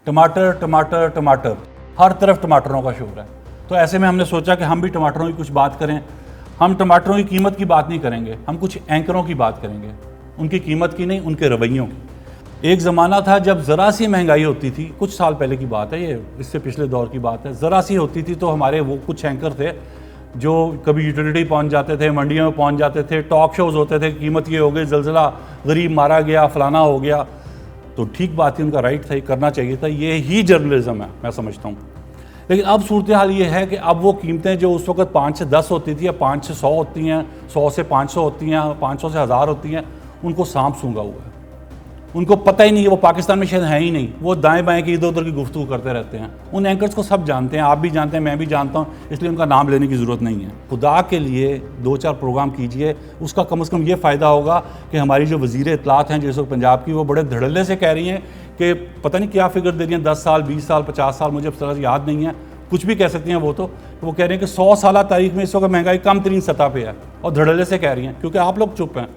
टमाटर टमाटर टमाटर, हर तरफ टमाटरों का शोर है। तो ऐसे में हमने सोचा कि हम भी टमाटरों की कुछ बात करें। हम टमाटरों की कीमत की बात नहीं करेंगे, हम कुछ एंकरों की बात करेंगे, उनकी कीमत की नहीं, उनके रवैयों की। एक ज़माना था जब ज़रा सी महंगाई होती थी, कुछ साल पहले की बात है ये, इससे पिछले दौर की बात है, ज़रा सी होती थी तो हमारे वो कुछ एंकर थे जो कभी यूटिलिटी पहुंच जाते थे, मंडियों में पहुंच जाते थे, टॉक शोज़ होते थे, कीमत ये हो गई, ज़लज़ला, गरीब मारा गया, फलाना हो गया। तो ठीक बात है, उनका राइट था, करना चाहिए था, ये ही जर्नलिज्म है, मैं समझता हूँ। लेकिन अब सूरत हाल ये है कि अब वो कीमतें जो उस वक्त 5 से 10 होती थी, या 5 से 100 होती हैं, 100 से 500 होती हैं, 500 से 1000 होती हैं, उनको सांप सूंघा हुआ है। उनको पता ही नहीं है, वो पाकिस्तान में शायद है ही नहीं, वो दाएं बाएं की इधर उधर की गुफ्तगू करते रहते हैं। उन एंकर्स को सब जानते हैं, आप भी जानते हैं, मैं भी जानता हूँ, इसलिए उनका नाम लेने की ज़रूरत नहीं है। खुदा के लिए 2-4 प्रोग्राम कीजिए, उसका कम से कम ये फ़ायदा होगा कि हमारी जो वज़ीर इत्तलात हैं जिस वक्त पंजाब की, वो बड़े धड़ल्ले से कह रही हैं कि पता नहीं क्या फिगर दे रही हैं, 10 साल, 20 साल, 50 साल, मुझे अब याद नहीं है, कुछ भी कह सकती हैं वो। तो वो कह रही हैं कि 100 साल तारीख में इस वक्त महंगाई कम तरीन सतह पे है, और धड़ल्ले से कह रही हैं, क्योंकि आप लोग चुप हैं।